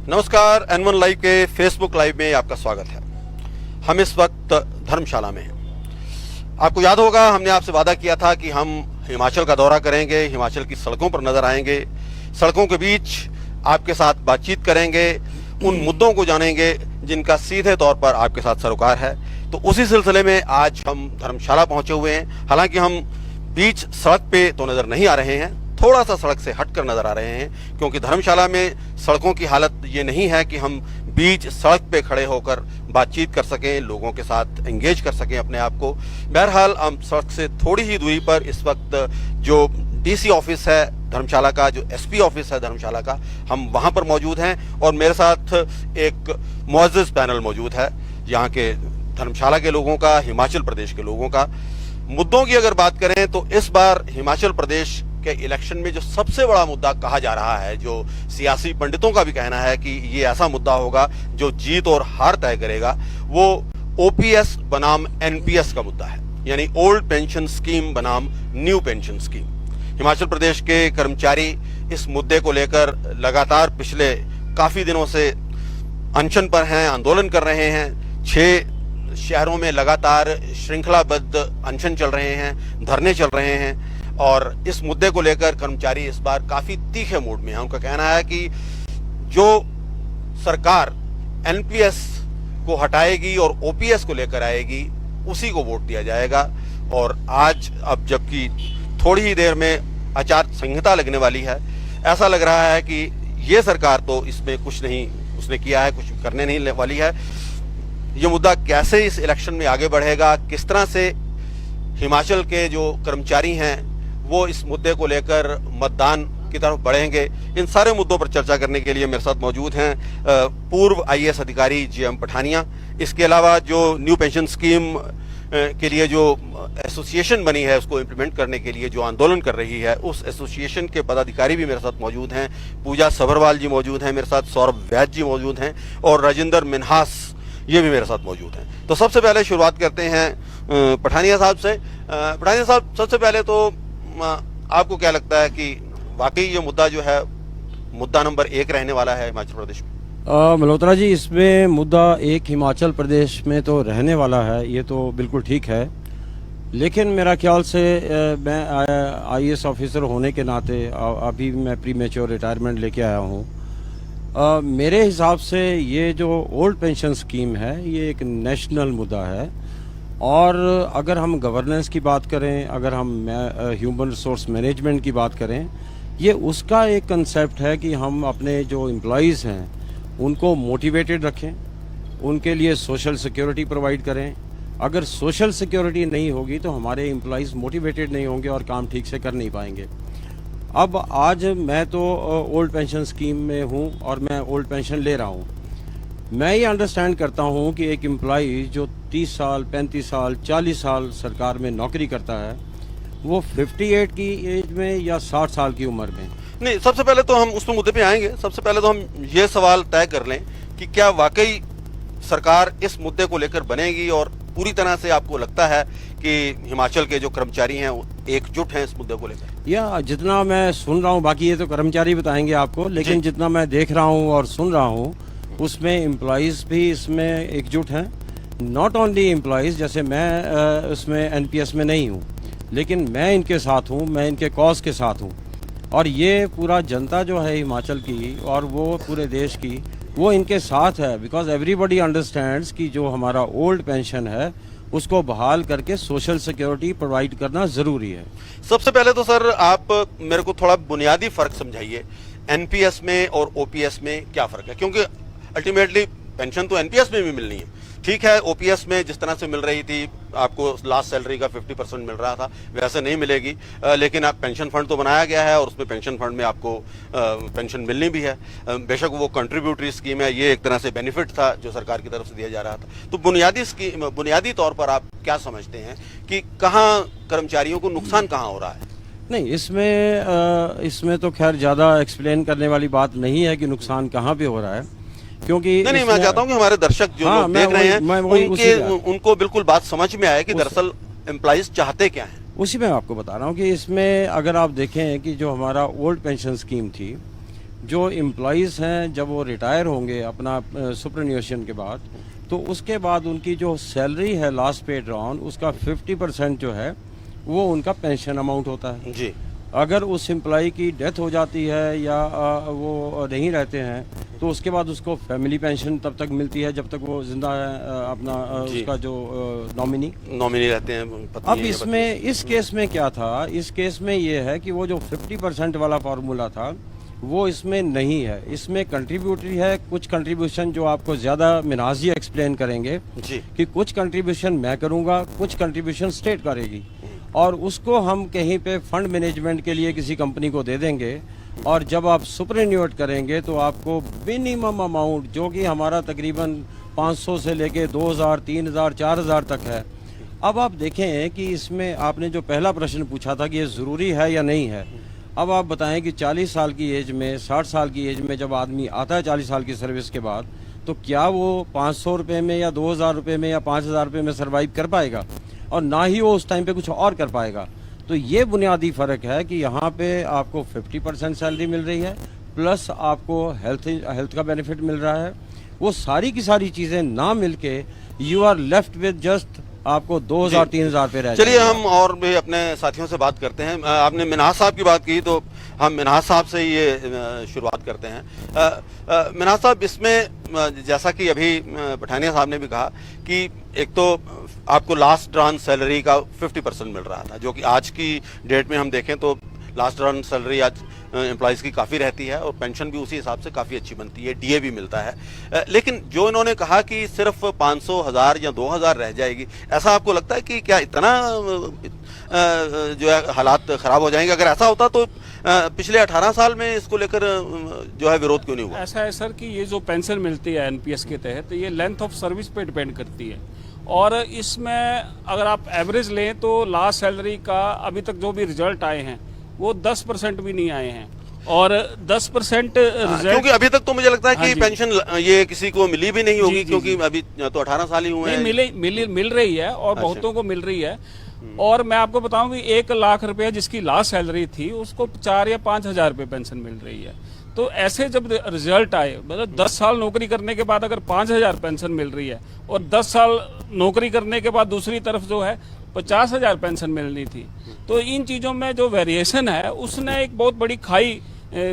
नमस्कार, N1 live के Facebook live में आपका स्वागत है। हम इस वक्त धर्मशाला में हैं। आपको याद होगा हमने आपसे वादा किया था कि हम हिमाचल का दौरा करेंगे, हिमाचल की सड़कों पर नजर आएंगे, सड़कों के बीच आपके साथ बातचीत करेंगे, उन मुद्दों को जानेंगे जिनका सीधे तौर पर आपके साथ सरोकार है। तो उसी सिलसिले में आज हम धर्मशाला पहुंचे हुए हैं। हालांकि हम बीच सड़क पे तो नजर नहीं आ रहे हैं, थोड़ा सा सड़क से हटकर नजर आ रहे हैं, क्योंकि धर्मशाला में सड़कों की हालत ये नहीं है कि हम बीच सड़क पे खड़े होकर बातचीत कर सकें, लोगों के साथ एंगेज कर सकें अपने आप को। बहरहाल हम सड़क से थोड़ी ही दूरी पर इस वक्त जो डीसी ऑफिस है धर्मशाला का, जो एसपी ऑफिस है धर्मशाला का, हम वहां पर मौजूद हैं और मेरे साथ एक मुअज़्ज़िज़ पैनल मौजूद है यहाँ के धर्मशाला के लोगों का, हिमाचल प्रदेश के लोगों का। मुद्दों की अगर बात करें तो इस बार हिमाचल प्रदेश के इलेक्शन में जो सबसे बड़ा मुद्दा कहा जा रहा है, जो सियासी पंडितों का भी कहना है कि ये ऐसा मुद्दा होगा जो जीत और हार तय करेगा, वो ओपीएस बनाम एनपीएस का मुद्दा है, यानी ओल्ड पेंशन स्कीम बनाम new pension scheme. Himachal Pradesh के कर्मचारी इस मुद्दे को लेकर लगातार पिछले काफी दिनों से अनशन पर हैं, आंदोलन कर रहे हैं। 6 शहरों में लगातार श्रृंखलाबद्ध अनशन चल रहे हैं, धरने चल रहे हैं और इस मुद्दे को लेकर कर्मचारी इस बार काफी तीखे मूड में है। उनका कहना है कि जो सरकार एनपीएस को हटाएगी और ओपीएस को लेकर आएगी, उसी को वोट दिया जाएगा। और आज अब जबकि थोड़ी ही देर में आचार संहिता लगने वाली है, ऐसा लग रहा है कि ये सरकार तो इसमें कुछ नहीं उसने किया है, कुछ करने नहीं वाली है। ये मुद्दा कैसे इस इलेक्शन में आगे बढ़ेगा, किस तरह से हिमाचल के जो कर्मचारी हैं वो इस मुद्दे को लेकर मतदान की तरफ बढ़ेंगे, इन सारे मुद्दों पर चर्चा करने के लिए मेरे साथ मौजूद हैं पूर्व आईएएस अधिकारी जीएम पठानिया। इसके अलावा जो न्यू पेंशन स्कीम के लिए जो एसोसिएशन बनी है, उसको इम्प्लीमेंट करने के लिए जो आंदोलन कर रही है, उस एसोसिएशन के पदाधिकारी भी मेरे साथ मौजूद हैं। पूजा सभरवाल जी मौजूद हैं मेरे साथ, सौरभ वैद्य जी मौजूद हैं और राजेंद्र मिन्हास ये भी मेरे साथ मौजूद हैं। तो सबसे पहले शुरुआत करते हैं पठानिया साहब से। पठानिया साहब, सबसे पहले तो आपको क्या लगता है कि वाकई ये मुद्दा जो है मुद्दा नंबर 1 रहने वाला है हिमाचल प्रदेश में? मल्होत्रा जी, इसमें मुद्दा 1 हिमाचल प्रदेश में तो रहने वाला है, ये तो बिल्कुल ठीक है। लेकिन मेरा ख्याल से मैं आईएएस ऑफिसर होने के नाते अभी मैं प्री मैच्योर रिटायरमेंट लेके आया हूँ। मेरे हिसाब से ये जो ओल्ड पेंशन स्कीम है ये एक नेशनल मुद्दा है। और अगर हम गवर्नेंस की बात करें, अगर हम ह्यूमन रिसोर्स मैनेजमेंट की बात करें, ये उसका एक कंसेप्ट है कि हम अपने जो एम्प्लॉइज़ हैं उनको मोटिवेटेड रखें, उनके लिए सोशल सिक्योरिटी प्रोवाइड करें। अगर सोशल सिक्योरिटी नहीं होगी तो हमारे एम्प्लॉइज़ मोटिवेटेड नहीं होंगे और काम ठीक से कर नहीं पाएंगे। अब आज मैं तो ओल्ड पेंशन स्कीम में हूँ और मैं ओल्ड पेंशन ले रहा हूँ। मैं ये अंडरस्टैंड करता हूँ कि एक एम्प्लॉई जो 30 साल, 35 साल, 40 साल सरकार में नौकरी करता है, वो 58 की एज में या 60 साल की उम्र में। नहीं, सबसे पहले तो हम उस मुद्दे पे आएंगे। सबसे पहले तो हम ये सवाल तय कर लें कि क्या वाकई सरकार इस मुद्दे को लेकर बनेगी और पूरी तरह से आपको लगता है कि हिमाचल के जो कर्मचारी हैं वो एकजुट हैं इस मुद्दे को लेकर? या जितना मैं सुन रहा हूँ, बाकी ये तो कर्मचारी बताएंगे आपको, लेकिन जितना मैं देख रहा हूँ और सुन रहा हूँ उसमें एम्प्लॉइज़ भी इसमें एकजुट हैं। नॉट ओनली एम्प्लॉइज़, जैसे मैं उसमें एनपीएस में नहीं हूँ, लेकिन मैं इनके साथ हूँ, मैं इनके कॉज के साथ हूँ। और ये पूरा जनता जो है हिमाचल की और वो पूरे देश की, वो इनके साथ है। बिकॉज एवरीबडी अंडरस्टैंड्स कि जो हमारा ओल्ड पेंशन है उसको बहाल करके सोशल सिक्योरिटी प्रोवाइड करना ज़रूरी है। सबसे पहले तो सर आप मेरे को थोड़ा बुनियादी फ़र्क समझाइए, एनपीएस में और ओपीएस में क्या फ़र्क है? क्योंकि अल्टीमेटली पेंशन तो एनपीएस में भी मिलनी है, ठीक है। ओपीएस में जिस तरह से मिल रही थी, आपको लास्ट सैलरी का 50% मिल रहा था, वैसे नहीं मिलेगी। लेकिन आप पेंशन फंड तो बनाया गया है और उसमें पेंशन फंड में आपको पेंशन मिलनी भी है। बेशक वो कंट्रीब्यूटरी स्कीम है, ये एक तरह से बेनिफिट था जो सरकार की तरफ से दिया जा रहा था। तो बुनियादी तौर पर आप क्या समझते हैं कि कहाँ कर्मचारियों को नुकसान कहाँ हो रहा है? नहीं, इसमें तो खैर ज़्यादा एक्सप्लेन करने वाली बात नहीं है कि नुकसान कहाँ पे हो रहा है, क्योंकि नहीं, मैं चाहता हूँ कि हमारे दर्शक जो लोग देख रहे हैं उनको बिल्कुल बात समझ में आए कि दरअसल एम्प्लॉइज चाहते क्या हैं। उसी में आपको बता रहा हूँ कि इसमें अगर आप देखें कि जो हमारा ओल्ड पेंशन स्कीम थी जो एम्प्लॉयज़ हैं जब वो रिटायर होंगे अपना सुपरन्यूशन के बाद, तो उसके बाद उनकी जो सैलरी है लास्ट पेड राउंड उसका 50% जो है वो उनका पेंशन अमाउंट होता है जी। अगर उस एम्प्लॉय की डेथ हो जाती है या वो नहीं रहते हैं तो उसके बाद उसको फैमिली पेंशन तब तक मिलती है जब तक वो जिंदा है अपना उसका जो नॉमिनी रहते हैं पत्नी अब इसमें इस केस में क्या था, इस केस में ये है कि वो जो 50% वाला फार्मूला था वो इसमें नहीं है, इसमें कंट्रीब्यूटरी है। कुछ कंट्रीब्यूशन जो आपको ज़्यादा मिनाजी एक्सप्लेन करेंगे जी कि कुछ कंट्रीब्यूशन मैं करूँगा, कुछ कंट्रीब्यूशन स्टेट करेगी और उसको हम कहीं पे फंड मैनेजमेंट के लिए किसी कंपनी को दे देंगे और जब आप सुपरन्यूट करेंगे तो आपको मिनिमम अमाउंट जो कि हमारा तकरीबन 500 से लेके 2000, 3000, 4000 तक है। अब आप देखें कि इसमें आपने जो पहला प्रश्न पूछा था कि ये ज़रूरी है या नहीं है, अब आप बताएं कि 40 साल की एज में, 60 साल की एज में जब आदमी आता है 40 साल की सर्विस के बाद, तो क्या वो 500 रुपये में या 2000 रुपये में या 5000 रुपये में सर्वाइव कर पाएगा, और ना ही वो उस टाइम पे कुछ और कर पाएगा। तो ये बुनियादी फ़र्क है कि यहाँ पे आपको 50% सैलरी मिल रही है प्लस आपको हेल्थ का बेनिफिट मिल रहा है। वो सारी की सारी चीज़ें ना मिलके you are left with just आपको 2000-3000 पे रह चलिए जाएगा। हम और भी अपने साथियों से बात करते हैं। आपने मिन्हाज साहब की बात की तो हम मिन्हाज साहब से ये शुरुआत करते हैं। मिन्हाज साहब, इसमें जैसा कि अभी पठानिया साहब ने भी कहा कि एक तो आपको लास्ट रन सैलरी का 50% मिल रहा था, जो कि आज की डेट में हम देखें तो लास्ट रन सैलरी आज एम्प्लॉयज़ की काफ़ी रहती है और पेंशन भी उसी हिसाब से काफ़ी अच्छी बनती है, डीए भी मिलता है। लेकिन जो इन्होंने कहा कि सिर्फ 500, 1000 या 2000 रह जाएगी, ऐसा आपको लगता है कि क्या इतना जो है हालात ख़राब हो जाएंगे? अगर ऐसा होता तो पिछले 18 साल में इसको लेकर जो है विरोध क्यों नहीं हुआ? ऐसा है सर कि ये जो पेंशन मिलती है एनपीएस के तहत, ये लेंथ ऑफ सर्विस पे डिपेंड करती है और इसमें अगर आप एवरेज लें तो लास्ट सैलरी का अभी तक जो भी रिजल्ट आए हैं वो 10% भी नहीं आए हैं और 10% रिजल्ट, क्योंकि अभी तक तो मुझे लगता है कि पेंशन ये किसी को मिली भी नहीं होगी, क्योंकि अभी तो 18 साल ही हुए हैं। मिल रही है और बहुतों को मिल रही है। और मैं आपको बताऊं कि 1 लाख रुपए जिसकी लास्ट सैलरी थी उसको 4 या 5 हजार रुपये पेंशन मिल रही है। तो ऐसे जब रिजल्ट आए, मतलब 10 साल नौकरी करने के बाद अगर 5000 पेंशन मिल रही है और 10 साल नौकरी करने के बाद दूसरी तरफ जो है 50,000 पेंशन मिलनी थी, तो इन चीजों में जो वेरिएशन है उसने एक बहुत बड़ी खाई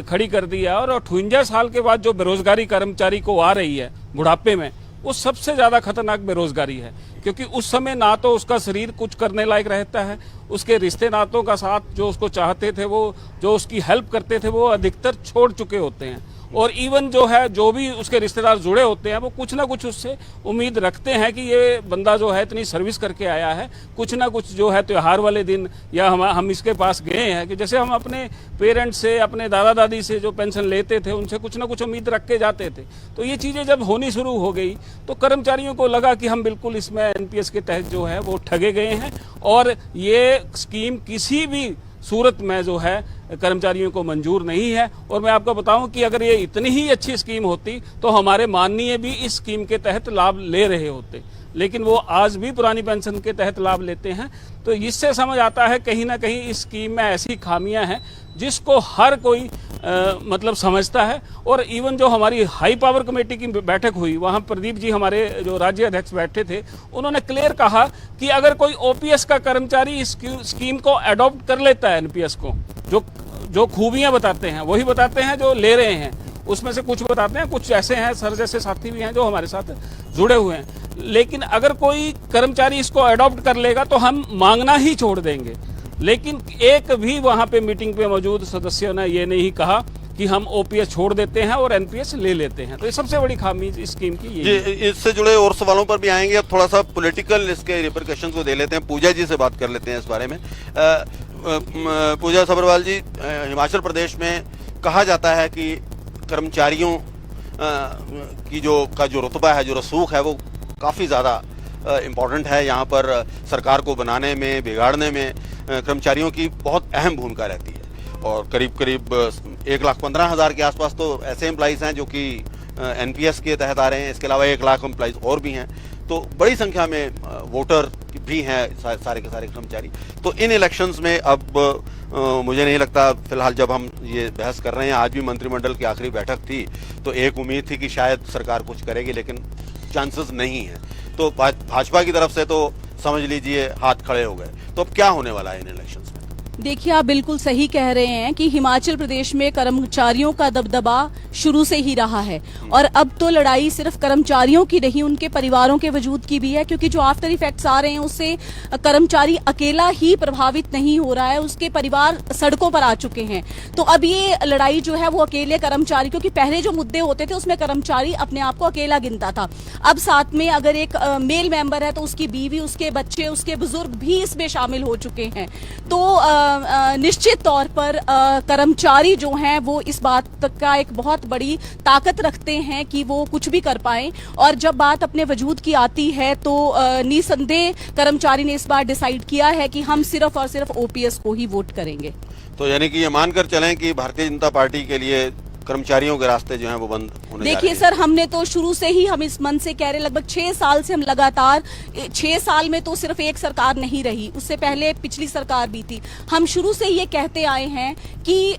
खड़ी कर दी है। और 58 साल के बाद जो बेरोजगारी कर्मचारी को आ रही है बुढ़ापे में, वो सबसे ज्यादा खतरनाक बेरोजगारी है, क्योंकि उस समय ना तो उसका शरीर कुछ करने लायक रहता है, उसके रिश्ते नातों का साथ जो उसको चाहते थे, वो जो उसकी हेल्प करते थे, वो अधिकतर छोड़ चुके होते हैं। और इवन जो है जो भी उसके रिश्तेदार जुड़े होते हैं वो कुछ ना कुछ उससे उम्मीद रखते हैं कि ये बंदा जो है इतनी सर्विस करके आया है, कुछ ना कुछ जो है त्योहार वाले दिन या हम इसके पास गए हैं, कि जैसे हम अपने पेरेंट्स से, अपने दादा दादी से जो पेंशन लेते थे उनसे कुछ ना कुछ उम्मीद रख के जाते थे। तो ये चीज़ें जब होनी शुरू हो गई तो कर्मचारियों को लगा कि हम बिल्कुल इसमें एनपीएस के तहत जो है वो ठगे गए हैं और ये स्कीम किसी भी सूरत में जो है कर्मचारियों को मंजूर नहीं है। और मैं आपको बताऊं कि अगर ये इतनी ही अच्छी स्कीम होती तो हमारे माननीय भी इस स्कीम के तहत लाभ ले रहे होते, लेकिन वो आज भी पुरानी पेंशन के तहत लाभ लेते हैं। तो इससे समझ आता है कहीं ना कहीं इस स्कीम में ऐसी खामियां हैं जिसको हर कोई मतलब समझता है। और इवन जो हमारी हाई पावर कमेटी की बैठक हुई, वहां प्रदीप जी हमारे जो राज्य अध्यक्ष बैठे थे, उन्होंने क्लियर कहा कि अगर कोई ओपीएस का कर्मचारी इस स्कीम को अडॉप्ट कर लेता है, एनपीएस को, जो खूबियां बताते हैं वही बताते हैं जो ले रहे हैं, उसमें से कुछ बताते हैं, कुछ ऐसे हैं सर जैसे साथी भी हैं जो हमारे साथ जुड़े हुए हैं, लेकिन अगर कोई कर्मचारी इसको अडॉप्ट कर लेगा तो हम मांगना ही छोड़ देंगे। लेकिन एक भी वहां पे मीटिंग पे मौजूद सदस्यों ने ये नहीं कहा कि हम ओपीएस छोड़ देते हैं और एनपीएस ले लेते हैं। तो ये सबसे बड़ी खामी इस स्कीम की ये है। इससे जुड़े और सवालों पर भी आएंगे। अब थोड़ा सा पॉलिटिकल इसके रिपरकशंस को दे लेते हैं, पूजा जी से बात कर लेते हैं इस बारे में। पूजा सब्रवाल जी, हिमाचल प्रदेश में कहा जाता है कि कर्मचारियों की जो रुतबा है, जो रसूख है, वो काफ़ी ज़्यादा इम्पोर्टेंट है। यहाँ पर सरकार को बनाने में, बिगाड़ने में कर्मचारियों की बहुत अहम भूमिका रहती है। और करीब 1,15,000 के आसपास तो ऐसे एम्प्लॉइज़ हैं जो कि एनपीएस के तहत आ रहे हैं। इसके अलावा 1 लाख एम्प्लॉइज़ और भी हैं। तो बड़ी संख्या में वोटर भी हैं सारे के सारे कर्मचारी। तो इन इलेक्शंस में अब मुझे नहीं लगता, फिलहाल जब हम ये बहस कर रहे हैं, आज भी मंत्रिमंडल की आखिरी बैठक थी, तो एक उम्मीद थी कि शायद सरकार कुछ करेगी, लेकिन चांसेस नहीं है। तो भाजपा की तरफ से तो समझ लीजिए हाथ खड़े हो गए। तो अब क्या होने वाला है इन इलेक्शंस में? देखिए, आप बिल्कुल सही कह रहे हैं कि हिमाचल प्रदेश में कर्मचारियों का दबदबा शुरू से ही रहा है, और अब तो लड़ाई सिर्फ कर्मचारियों की नहीं, उनके परिवारों के वजूद की भी है, क्योंकि जो आफ्टर इफेक्ट्स आ रहे हैं उससे कर्मचारी अकेला ही प्रभावित नहीं हो रहा है, उसके परिवार सड़कों पर आ चुके हैं। तो अब ये लड़ाई जो है वो अकेले कर्मचारी, क्योंकि पहले जो मुद्दे होते थे उसमें कर्मचारी अपने आप को अकेला गिनता था, अब साथ में अगर एक मेल मेंबर है तो उसकी बीवी, उसके बच्चे, उसके बुजुर्ग भी इसमें शामिल हो चुके हैं। तो निश्चित तौर पर कर्मचारी जो हैं वो इस बात का एक बहुत बड़ी ताकत रखते हैं कि वो कुछ भी कर पाएं, और जब बात अपने वजूद की आती है तो निसंदेह कर्मचारी ने इस बार डिसाइड किया है कि हम सिर्फ और सिर्फ ओपीएस को ही वोट करेंगे। तो यानी कि ये मानकर चलें कि भारतीय जनता पार्टी के लिए कर्मचारियों के रास्ते जो हैं वो बंद होने जा रहे हैं। देखिए सर, हमने तो शुरू से ही हम इस मन से कह रहे, लगभग 6 साल से हम लगातार, 6 साल में तो सिर्फ एक सरकार नहीं रही, उससे पहले पिछली सरकार भी थी, हम शुरू से ये कहते आए हैं कि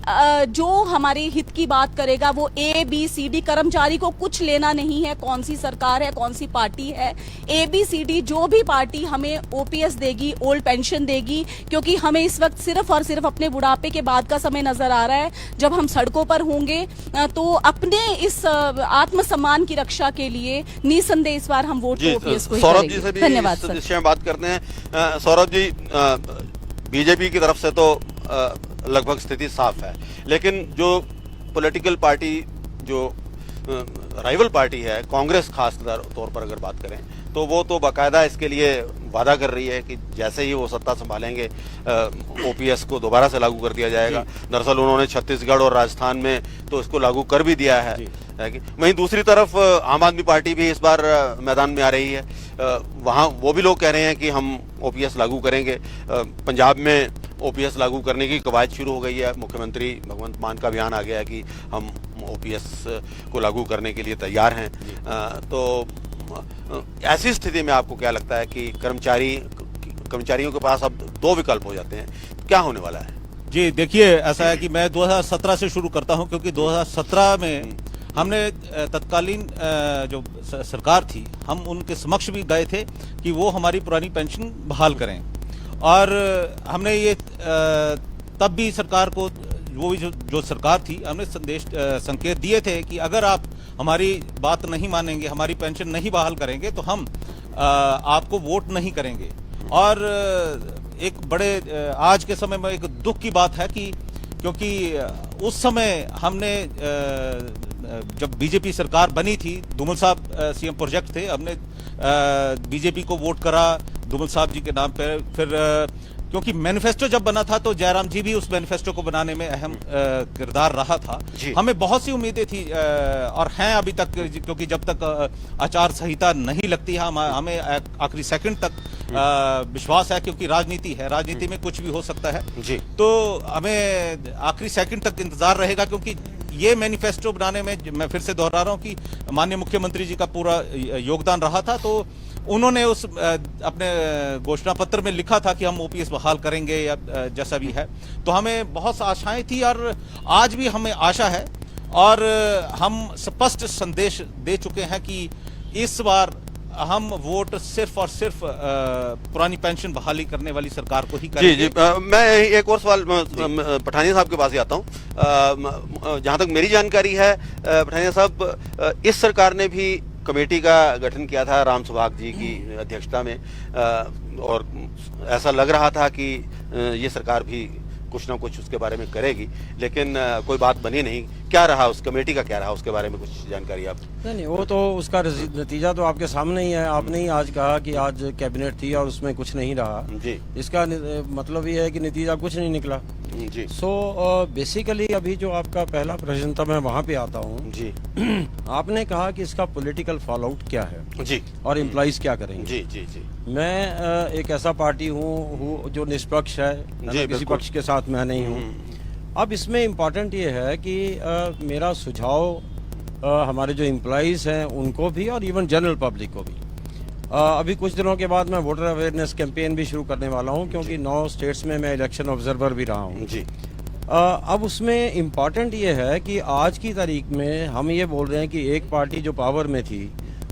जो हमारे हित की बात करेगा वो ABCD, कर्मचारी को कुछ लेना नहीं है कौन सी सरकार है, कौन सी पार्टी है। ABCD जो भी पार्टी हमें OPS देगी, ओल्ड पेंशन देगी, क्योंकि हमें इस वक्त सिर्फ और सिर्फ अपने बुढ़ापे के बाद का समय नजर आ रहा है, जब हम सड़कों पर होंगे। तो अपने इस आत्मसम्मान की रक्षा के लिए निसंदेह इस बार हम वोट OPS को ही सौरभ करेंगे। जी से भी धन्यवाद इस सर। विषय में बात करते हैं। सौरभ जी, बीजेपी की तरफ से तो लगभग स्थिति साफ है, लेकिन जो पॉलिटिकल पार्टी, जो राइवल पार्टी है, कांग्रेस खास तौर पर अगर बात करें, तो वो तो बाकायदा इसके लिए वादा कर रही है कि जैसे ही वो सत्ता संभालेंगे ओपीएस को दोबारा से लागू कर दिया जाएगा। दरअसल उन्होंने छत्तीसगढ़ और राजस्थान में तो इसको लागू कर भी दिया है कि वहीं दूसरी तरफ आम आदमी पार्टी भी इस बार मैदान में आ रही है। वहाँ वो भी लोग कह रहे हैं कि हम ओपीएस लागू करेंगे। पंजाब में ओपीएस लागू करने की कवायद शुरू हो गई है। मुख्यमंत्री भगवंत मान का बयान आ गया कि हम ओपीएस को लागू करने के लिए तैयार हैं। तो ऐसी स्थिति में आपको क्या लगता है कि कर्मचारियों के पास अब 2 विकल्प हो जाते हैं, क्या होने वाला है? जी देखिए, ऐसा है कि मैं 2017 से शुरू करता हूं, क्योंकि 2017 में हमने तत्कालीन जो सरकार थी, हम उनके समक्ष भी गए थे कि वो हमारी पुरानी पेंशन बहाल करें, और हमने ये तब भी सरकार को, वो भी जो सरकार थी, हमने संकेत दिए थे कि अगर आप हमारी बात नहीं मानेंगे, हमारी पेंशन नहीं बहाल करेंगे, तो हम आपको वोट नहीं करेंगे। और एक बड़े आज के समय में एक दुख की बात है कि क्योंकि उस समय हमने जब बीजेपी सरकार बनी थी, धूमल साहब सीएम प्रोजेक्ट थे, हमने बीजेपी को वोट करा धूमल साहब जी के नाम पर। फिर क्योंकि मैनिफेस्टो जब बना था तो जयराम जी भी उस मैनिफेस्टो को बनाने में अहम किरदार रहा था। हमें बहुत सी उम्मीदें थी और हैं अभी तक, क्योंकि जब तक आचार संहिता नहीं लगती है हमें आखिरी सेकंड तक विश्वास है, क्योंकि राजनीति है, राजनीति में कुछ भी हो सकता है जी। तो हमें आखिरी सेकंड तक इंतजार रहेगा, क्योंकि ये मैनिफेस्टो बनाने में, मैं फिर से दोहरा रहा हूं कि माननीय मुख्यमंत्री जी का पूरा योगदान रहा था। तो उन्होंने उस अपने घोषणा पत्र में लिखा था कि हम ओपीएस बहाल करेंगे या जैसा भी है। तो हमें बहुत आशाएं थी और आज भी हमें आशा है, और हम स्पष्ट संदेश दे चुके हैं कि इस बार हम वोट सिर्फ और सिर्फ पुरानी पेंशन बहाली करने वाली सरकार को ही करेंगे। जी जी, मैं एक और सवाल पठानिया साहब के पास ही आता हूँ। जहाँ तक मेरी जानकारी है, पठानिया साहब, इस सरकार ने भी कमेटी का गठन किया था राम सुभाग जी की अध्यक्षता में, और ऐसा लग रहा था कि ये सरकार भी कुछ ना कुछ उसके बारे में करेगी, लेकिन कोई बात बनी नहीं। क्या रहा उस कमेटी का, क्या रहा उसके बारे में कुछ जानकारी आप? नहीं, वो तो उसका नतीजा तो आपके सामने ही है। आपने ही आज कहा कि आज कैबिनेट थी और उसमें कुछ नहीं रहा जी। इसका मतलब ये है कि नतीजा कुछ नहीं निकला जी। सो बेसिकली अभी जो आपका पहला प्रश्न था, मैं वहाँ पे आता हूँ जी। आपने कहा कि इसका पॉलिटिकल फॉल आउट क्या है जी, और एम्प्लॉइज क्या करेंगे जी जी जी। मैं एक ऐसा पार्टी हूँ जो निष्पक्ष है, किसी पक्ष के साथ मैं नहीं हूँ। अब इसमें इम्पोर्टेंट ये है कि मेरा सुझाव हमारे जो एम्प्लॉइज हैं उनको भी, और इवन जनरल पब्लिक को भी, अभी कुछ दिनों के बाद मैं वोटर अवेयरनेस कैंपेन भी शुरू करने वाला हूं, क्योंकि 9 स्टेट्स में मैं इलेक्शन ऑब्जर्वर भी रहा हूं। जी। अब उसमें इम्पॉर्टेंट ये है कि आज की तारीख में हम ये बोल रहे हैं कि एक पार्टी जो पावर में थी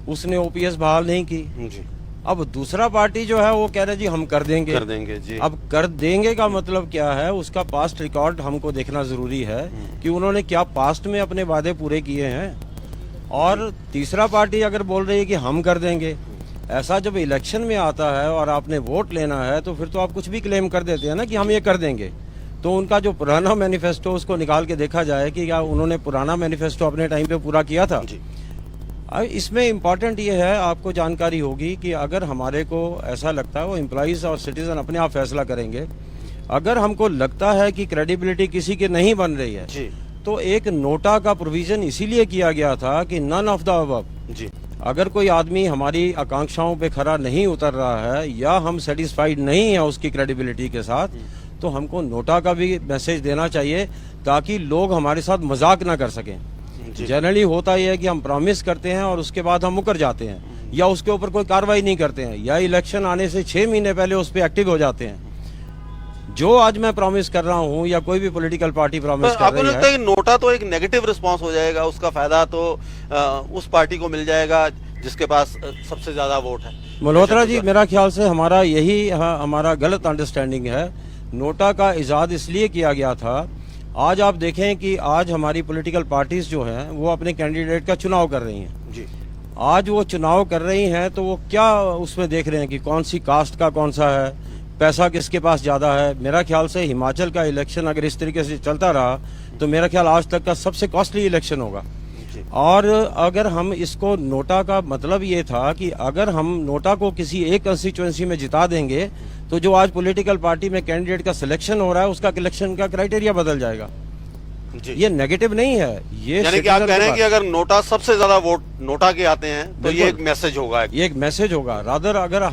उसने ओपीएस बहाल नहीं की। जी। अब दूसरा पार्टी जो है वो कह रहे जी हम कर देंगे जी। अब कर देंगे का मतलब क्या है, उसका पास्ट रिकॉर्ड हमको देखना जरूरी है कि उन्होंने क्या पास्ट में अपने वादे पूरे किए हैं। और तीसरा पार्टी अगर बोल रही है कि हम कर देंगे, ऐसा जब इलेक्शन में आता है और आपने वोट लेना है तो फिर तो आप कुछ भी क्लेम कर देते हैं ना कि हम ये कर देंगे। तो उनका जो पुराना मैनिफेस्टो उसको निकाल के देखा जाए कि क्या उन्होंने पुराना मैनिफेस्टो अपने टाइम पे पूरा किया था। जी। अब इसमें इम्पॉर्टेंट ये है, आपको जानकारी होगी कि अगर हमारे को ऐसा लगता है, वो एम्प्लॉइज और सिटीजन अपने आप फैसला करेंगे, अगर हमको लगता है कि क्रेडिबिलिटी किसी की नहीं बन रही है जी। तो एक नोटा का प्रोविजन इसीलिए किया गया था कि नन ऑफ द अबव। जी। अगर कोई आदमी हमारी आकांक्षाओं पे खरा नहीं उतर रहा है या हम सेटिस्फाइड नहीं है उसकी क्रेडिबिलिटी के साथ, तो हमको नोटा का भी मैसेज देना चाहिए ताकि लोग हमारे साथ मजाक ना कर सकें। जनरली होता यह है कि हम प्रॉमिस करते हैं और उसके बाद हम मुकर जाते हैं या उसके ऊपर कोई कार्रवाई नहीं करते हैं या इलेक्शन आने से 6 महीने पहले उस पर एक्टिव हो जाते हैं। जो आज मैं प्रॉमिस कर रहा हूं या कोई भी पॉलिटिकल पार्टी प्रॉमिस कर आपको रही लगता है है, कि नोटा तो एक नेगेटिव रिस्पांस हो जाएगा, उसका फायदा तो उस पार्टी को मिल जाएगा जिसके पास सबसे ज्यादा वोट है? मल्होत्रा जी, मेरा ख्याल से हमारा यही हमारा गलत अंडरस्टैंडिंग है। नोटा का इजाद इसलिए किया गया था, आज आप देखें कि आज हमारी पॉलिटिकल पार्टीज जो हैं वो अपने कैंडिडेट का चुनाव कर रही हैं। जी। आज वो चुनाव कर रही हैं तो वो क्या उसमें देख रहे हैं कि कौन सी कास्ट का कौन सा है, पैसा किसके पास ज्यादा है। मेरा ख्याल से हिमाचल का इलेक्शन अगर इस तरीके से चलता रहा तो मेरा ख्याल आज तक का सबसे कॉस्टली इलेक्शन होगा। और अगर हम इसको, नोटा का मतलब ये था कि अगर हम नोटा को किसी एक कंस्टिट्यूएंसी में जिता देंगे तो जो आज पॉलिटिकल पार्टी में कैंडिडेट का सिलेक्शन हो रहा है उसका सिलेक्शन का क्राइटेरिया बदल जाएगा। जी। ये नेगेटिव नहीं है, ये यानी कि आप कह रहे हैं कि अगर नोटा सबसे ज्यादा वोट नोटा के आते हैं तो ये एक मैसेज होगा। ये एक मैसेज होगा। रादर अगर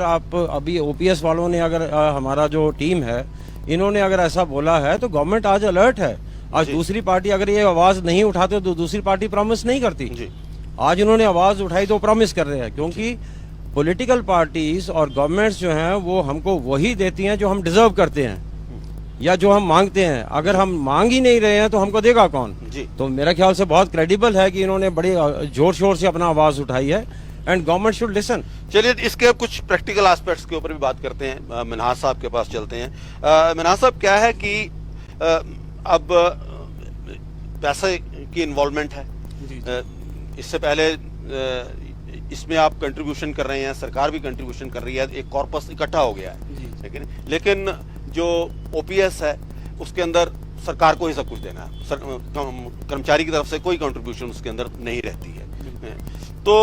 आप अभी ओपीएस वालों ने अगर हमारा जो टीम है इन्होंने अगर ऐसा बोला है तो गवर्नमेंट आज अलर्ट है। आज दूसरी पार्टी अगर ये आवाज नहीं उठाते तो दूसरी पार्टी प्रॉमिस नहीं करती। जी। आज इन्होंने आवाज उठाई तो प्रॉमिस कर रहे हैं, क्योंकि पॉलिटिकल पार्टीज और गवर्नमेंट्स जो हैं वो हमको वही देती हैं जो हम डिजर्व करते हैं या जो हम मांगते हैं। अगर हम मांग ही नहीं रहे हैं तो हमको देगा कौन? जी। तो मेरा ख्याल से बहुत क्रेडिबल है कि इन्होंने बड़ी जोर शोर से अपना आवाज उठाई है एंड गवर्नमेंट शुड लिसन। चलिए इसके अब कुछ प्रैक्टिकल एस्पेक्ट्स के ऊपर भी बात करते हैं। मिन्हाज साहब के पास चलते हैं। मिन्हाज साहब, क्या है कि अब पैसे की इन्वॉल्वमेंट है। इससे पहले इसमें आप कंट्रीब्यूशन कर रहे हैं, सरकार भी कंट्रीब्यूशन कर रही है, एक कॉर्पस इकट्ठा हो गया है। लेकिन जो ओपीएस है उसके अंदर सरकार को ही सब कुछ देना है, कर्मचारी की तरफ से कोई कंट्रीब्यूशन उसके अंदर नहीं रहती है। तो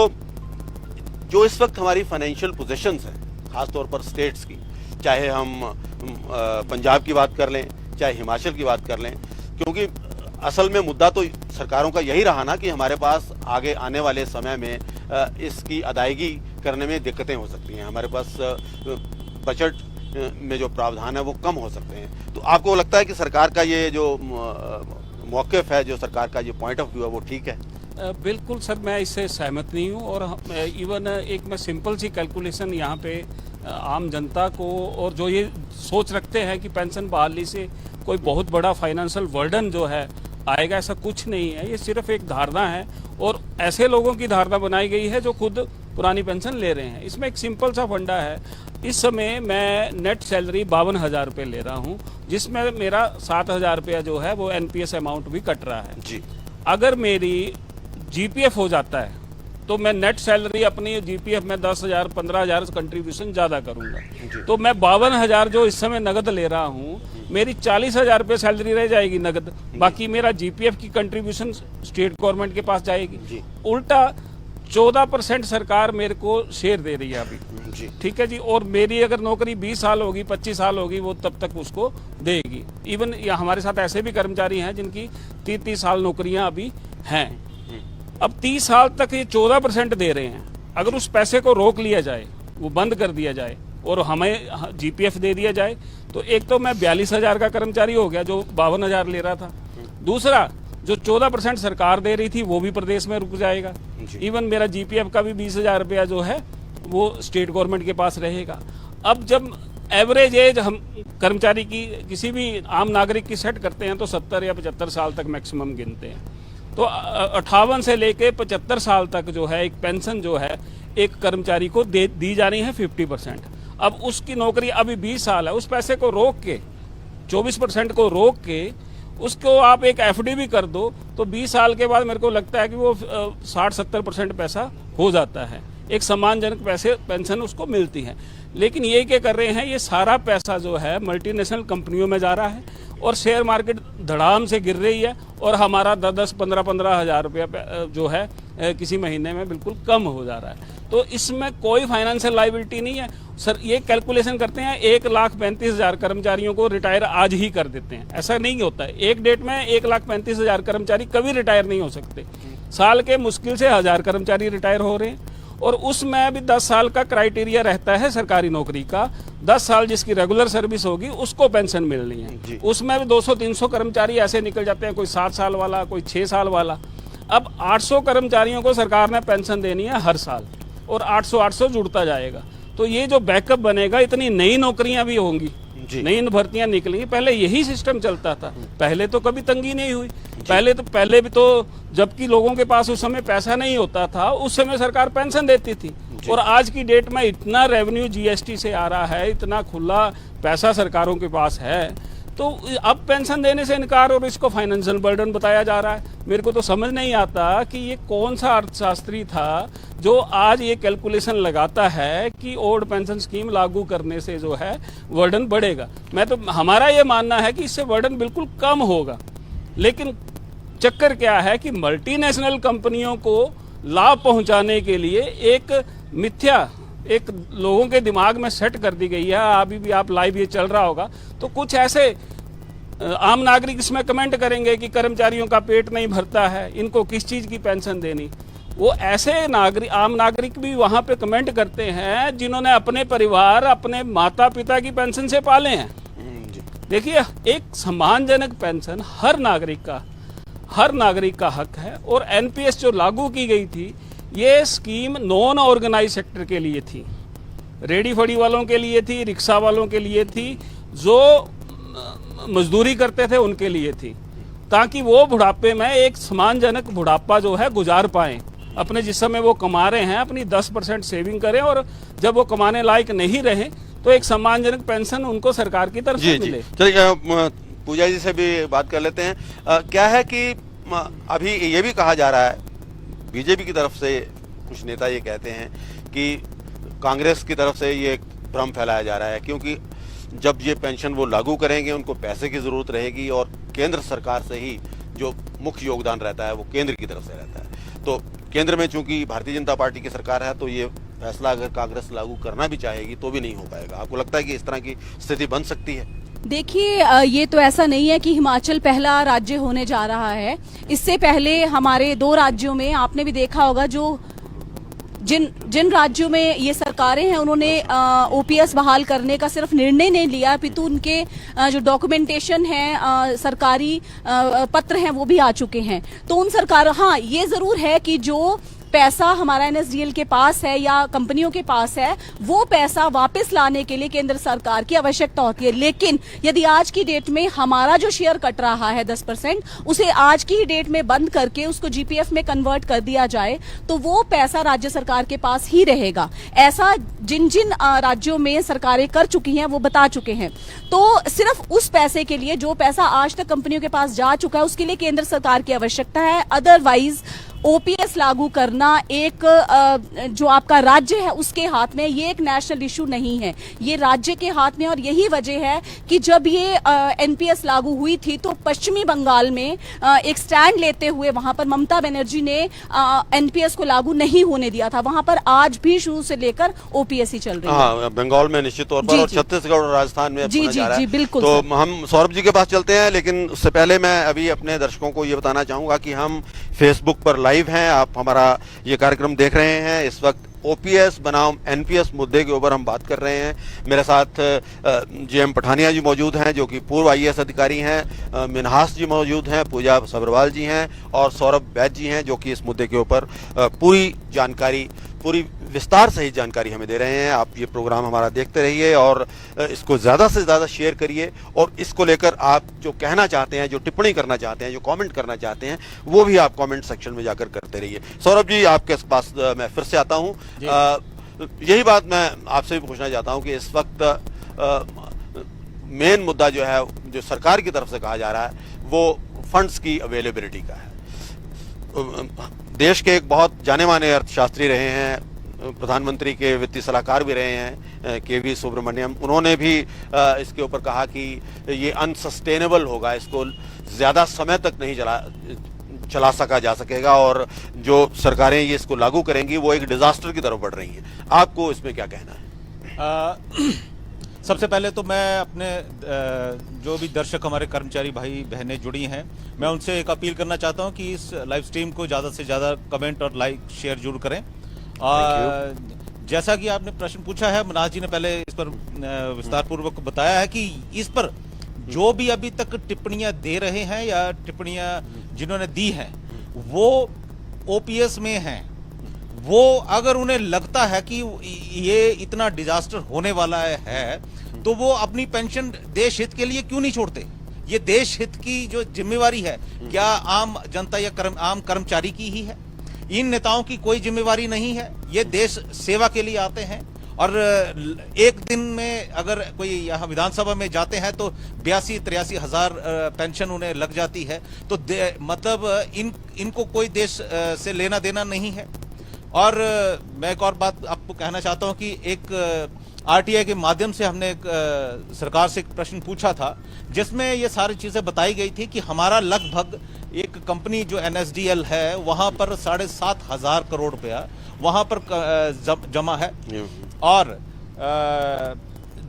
जो इस वक्त हमारी फाइनेंशियल पोजीशंस हैं खासतौर पर स्टेट्स की, चाहे हम पंजाब की बात कर लें चाहे हिमाचल की बात कर लें, क्योंकि असल में मुद्दा तो सरकारों का यही रहा ना कि हमारे पास आगे आने वाले समय में इसकी अदायगी करने में दिक्कतें हो सकती हैं, हमारे पास बजट में जो प्रावधान है वो कम हो सकते हैं। तो आपको लगता है कि सरकार का ये जो मौक़िफ़ है, जो सरकार का ये पॉइंट ऑफ व्यू है वो ठीक है? बिल्कुल सर, मैं इससे सहमत नहीं हूँ। और इवन एक मैं सिंपल सी कैलकुलेशन यहाँ पे आम जनता को, और जो ये सोच रखते हैं कि पेंशन बहाली से कोई बहुत बड़ा फाइनेंशियल बर्डन जो है आएगा, ऐसा कुछ नहीं है। ये सिर्फ एक धारणा है और ऐसे लोगों की धारणा बनाई गई है जो खुद पुरानी पेंशन ले रहे हैं। इसमें एक सिंपल सा फंडा है। इस समय मैं नेट सैलरी 52,000 रुपये ले रहा हूँ, जिसमें मेरा 7,000 रुपया जो है वो एनपीएस अमाउंट भी कट रहा है। जी। अगर मेरी जीपीएफ हो जाता है तो मैं नेट सैलरी अपनी जीपीएफ में 10,000 15,000 कंट्रीब्यूशन ज्यादा करूंगा। तो मैं 52,000 जो इस समय नगद ले रहा हूँ, मेरी 40,000 रुपये सैलरी रह जाएगी नगद, बाकी मेरा जीपीएफ की कंट्रीब्यूशन स्टेट गवर्नमेंट के पास जाएगी। उल्टा 14% सरकार मेरे को शेयर दे रही है अभी। ठीक है जी। और मेरी अगर नौकरी 20 साल होगी 25 साल होगी वो तब तक उसको देगी। इवन हमारे साथ ऐसे भी कर्मचारी हैं जिनकी 30 साल नौकरियां अभी हैं। अब 30 साल तक ये 14% दे रहे हैं। अगर उस पैसे को रोक लिया जाए, वो बंद कर दिया जाए और हमें जीपीएफ दे दिया जाए, तो एक तो मैं 42,000 का कर्मचारी हो गया जो 52,000 ले रहा था। दूसरा, जो 14% सरकार दे रही थी वो भी प्रदेश में रुक जाएगा। इवन मेरा जीपीएफ का भी 20,000 रुपया जो है वो स्टेट गवर्नमेंट के पास रहेगा। अब जब एवरेज एज हम कर्मचारी की किसी भी आम नागरिक की सेट करते हैं तो 70 या 75 साल तक मैक्सिमम गिनते हैं। तो 58 से लेके 75 साल तक जो है एक पेंशन जो है एक कर्मचारी को दी जानी है 50%। अब उसकी नौकरी अभी 20 साल है, उस पैसे को रोक के 24% को रोक के उसको आप एक एफडी भी कर दो तो 20 साल के बाद मेरे को लगता है कि वो 60-70% पैसा हो जाता है, एक सम्मानजनक पैसे पेंशन उसको मिलती है। लेकिन ये क्या कर रहे हैं, ये सारा पैसा जो है मल्टीनेशनल कंपनियों में जा रहा है और शेयर मार्केट धड़ाम से गिर रही है और हमारा 10-15 हज़ार रुपया जो है किसी महीने में बिल्कुल कम हो जा रहा है। तो इसमें कोई फाइनेंशियल लायबिलिटी नहीं है सर। ये कैलकुलेशन करते हैं 1,35,000 कर्मचारियों को रिटायर आज ही कर देते हैं, ऐसा नहीं होता है। एक डेट में 1,35,000 कर्मचारी कभी रिटायर नहीं हो सकते। साल के मुश्किल से 1000 कर्मचारी रिटायर हो रहे हैं और उसमें भी 10 साल का क्राइटेरिया रहता है सरकारी नौकरी का। 10 साल जिसकी रेगुलर सर्विस होगी उसको पेंशन मिलनी है। उसमें भी 200-300 कर्मचारी ऐसे निकल जाते हैं, कोई 7 साल वाला, कोई 6 साल वाला। अब 800 कर्मचारियों को सरकार ने पेंशन देनी है हर साल और 800 जुड़ता जाएगा। तो ये जो बैकअप बनेगा, इतनी नई नौकरियां भी होंगी, नई भर्तियां निकलेंगी। पहले यही सिस्टम चलता था, पहले तो कभी तंगी नहीं हुई। पहले भी तो जबकि लोगों के पास उस समय पैसा नहीं होता था, उस समय सरकार पेंशन देती थी। और आज की डेट में इतना रेवेन्यू जीएसटी से आ रहा है, इतना खुला पैसा सरकारों के पास है, तो अब पेंशन देने से इनकार और इसको फाइनेंशियल बर्डन बताया जा रहा है। मेरे को तो समझ नहीं आता कि ये कौन सा अर्थशास्त्री था जो आज ये कैलकुलेशन लगाता है कि ओल्ड पेंशन स्कीम लागू करने से जो है बर्डन बढ़ेगा। हमारा ये मानना है कि इससे बर्डन बिल्कुल कम होगा। लेकिन चक्कर क्या है कि मल्टीनेशनल कंपनियों को लाभ पहुंचाने के लिए एक मिथ्या एक लोगों के दिमाग में सेट कर दी गई है। अभी भी आप लाइव ये चल रहा होगा तो कुछ ऐसे आम नागरिक इसमें कमेंट करेंगे कि कर्मचारियों का पेट नहीं भरता है, इनको किस चीज की पेंशन देनी। वो ऐसे आम नागरिक भी वहां पे कमेंट करते हैं जिन्होंने अपने परिवार, अपने माता पिता की पेंशन से पाले हैं। देखिए, एक सम्मानजनक पेंशन हर नागरिक का हक है। और एनपीएस जो लागू की गई थी, ये स्कीम नॉन ऑर्गेनाइज सेक्टर के लिए थी, रेडी फड़ी वालों के लिए थी, रिक्शा वालों के लिए थी, जो मजदूरी करते थे उनके लिए थी, ताकि वो बुढ़ापे में एक सम्मानजनक बुढ़ापा जो है गुजार पाएं। अपने जिस समय वो कमा रहे हैं अपनी 10% सेविंग करें और जब वो कमाने लायक नहीं रहे तो एक सम्मानजनक पेंशन उनको सरकार की तरफ से मिले। चलिए पूजा जी से भी बात कर लेते हैं। क्या है कि अभी ये भी कहा जा रहा है, बीजेपी की तरफ से कुछ नेता ये कहते हैं कि कांग्रेस की तरफ से ये भ्रम फैलाया जा रहा है, क्योंकि जब ये पेंशन वो लागू करेंगे उनको पैसे की जरूरत रहेगी और केंद्र सरकार से ही जो मुख्य योगदान रहता है वो केंद्र की तरफ से रहता है। तो केंद्र में चूंकि भारतीय जनता पार्टी की सरकार है तो ये फैसला अगर कांग्रेस लागू करना भी चाहेगी तो भी नहीं हो पाएगा। आपको लगता है कि इस तरह की स्थिति बन सकती है? देखिए, ये तो ऐसा नहीं है कि हिमाचल पहला राज्य होने जा रहा है। इससे पहले हमारे 2 राज्यों में आपने भी देखा होगा, जो जिन राज्यों में ये सरकारें हैं उन्होंने ओपीएस बहाल करने का सिर्फ निर्णय नहीं लिया, अपितु उनके जो डॉक्यूमेंटेशन है, सरकारी पत्र हैं, वो भी आ चुके हैं। तो उन सरकारों, हाँ ये जरूर है कि जो पैसा हमारा एनएसडीएल के पास है या कंपनियों के पास है, वो पैसा वापस लाने के लिए केंद्र सरकार की आवश्यकता होती है। लेकिन यदि आज की डेट में हमारा जो शेयर कट रहा है 10%, उसे आज की ही डेट में बंद करके उसको जीपीएफ में कन्वर्ट कर दिया जाए तो वो पैसा राज्य सरकार के पास ही रहेगा। ऐसा जिन जिन राज्यों में सरकारें कर चुकी हैं वो बता चुके हैं। तो सिर्फ उस पैसे के लिए, जो पैसा आज तक कंपनियों के पास जा चुका है, उसके लिए केंद्र सरकार की आवश्यकता है। अदरवाइज ओपीएस लागू करना एक जो आपका राज्य है उसके हाथ में, ये एक नेशनल इशू नहीं है, ये राज्य के हाथ में। और यही वजह है कि जब ये एनपीएस लागू हुई थी तो पश्चिमी बंगाल में एक स्टैंड लेते हुए वहां पर ममता बनर्जी ने एनपीएस को लागू नहीं होने दिया था। वहां पर आज भी शुरू से लेकर ओपीएस ही चल रही है। हाँ, बंगाल में निश्चित तौर पर, और छत्तीसगढ़ और राजस्थान में जी जी जी बिल्कुल। तो हम सौरभ जी के पास चलते हैं, लेकिन उससे पहले मैं अभी अपने दर्शकों को ये बताना चाहूंगा कि हम फेसबुक पर लाइव हैं, आप हमारा ये कार्यक्रम देख रहे हैं। इस वक्त ओपीएस बनाम एनपीएस मुद्दे के ऊपर हम बात कर रहे हैं। मेरे साथ जेएम पठानिया जी मौजूद हैं जो कि पूर्व आईएएस अधिकारी हैं, मिन्हास जी मौजूद हैं, पूजा सब्रवाल जी हैं और सौरभ वैद्य जी हैं जो कि इस मुद्दे के ऊपर पूरी जानकारी पूरी विस्तार सहित जानकारी हमें दे रहे हैं। आप ये प्रोग्राम हमारा देखते रहिए और इसको ज़्यादा से ज़्यादा शेयर करिए, और इसको लेकर आप जो कहना चाहते हैं, जो टिप्पणी करना चाहते हैं, जो कमेंट करना चाहते हैं, वो भी आप कमेंट सेक्शन में जाकर करते रहिए। सौरभ जी, आपके पास मैं फिर से आता हूँ। यही बात मैं आपसे भी पूछना चाहता हूँ कि इस वक्त मेन मुद्दा जो है, जो सरकार की तरफ से कहा जा रहा है, वो फंड्स की अवेलेबिलिटी का है। देश के एक बहुत जाने माने अर्थशास्त्री रहे हैं, प्रधानमंत्री के वित्तीय सलाहकार भी रहे हैं, के.वी. सुब्रमण्यम, उन्होंने भी इसके ऊपर कहा कि ये अनसस्टेनेबल होगा, इसको ज़्यादा समय तक नहीं चला सका जा सकेगा, और जो सरकारें ये इसको लागू करेंगी वो एक डिजास्टर की तरफ बढ़ रही हैं। आपको इसमें क्या कहना है? सबसे पहले तो मैं अपने जो भी दर्शक हमारे कर्मचारी भाई बहनें जुड़ी हैं, मैं उनसे एक अपील करना चाहता हूं कि इस लाइव स्ट्रीम को ज़्यादा से ज़्यादा कमेंट और लाइक शेयर जरूर करें। जैसा कि आपने प्रश्न पूछा है, मनाज जी ने पहले इस पर विस्तार पूर्वक बताया है कि इस पर जो भी अभी तक टिप्पणियां दे रहे हैं या टिप्पणियां जिन्होंने दी हैं वो ओपीएस में हैं, वो अगर उन्हें लगता है कि ये इतना डिजास्टर होने वाला है तो वो अपनी पेंशन देश हित के लिए क्यों नहीं छोड़ते? ये देश हित की जो जिम्मेवारी है क्या आम जनता या आम कर्मचारी की ही है? इन नेताओं की कोई जिम्मेवारी नहीं है। ये देश सेवा के लिए आते हैं, और एक दिन में अगर कोई यहाँ विधानसभा में जाते हैं तो 82-83 हजार पेंशन उन्हें लग जाती है। तो मतलब इनको कोई देश से लेना देना नहीं है। और मैं एक और बात आपको कहना चाहता हूं कि एक आरटीआई के माध्यम से हमने एक सरकार से एक प्रश्न पूछा था, जिसमें ये सारी चीजें बताई गई थी कि हमारा लगभग एक कंपनी जो एनएसडीएल है वहां पर 7,500 करोड़ रुपया वहां पर जमा है, और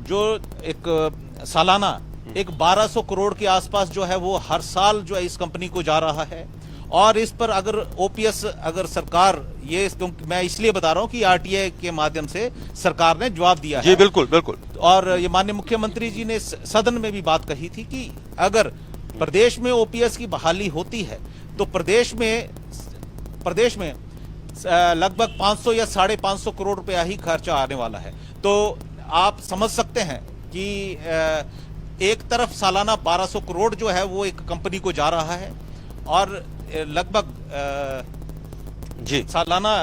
जो एक सालाना एक 1200 करोड़ के आसपास जो है वो हर साल जो है इस कंपनी को जा रहा है। और इस पर अगर ओपीएस अगर सरकार ये, मैं इसलिए बता रहा हूं कि आरटीआई के माध्यम से सरकार ने जवाब दिया जी, है। बिल्कुल बिल्कुल। और ये माननीय मुख्यमंत्री जी ने सदन में भी बात कही थी कि अगर प्रदेश में ओपीएस की बहाली होती है तो प्रदेश में लगभग 500 या 550 करोड़ रुपया ही खर्चा आने वाला है। तो आप समझ सकते हैं कि एक तरफ सालाना 1200 करोड़ जो है वो एक कंपनी को जा रहा है, और लगभग जी सालाना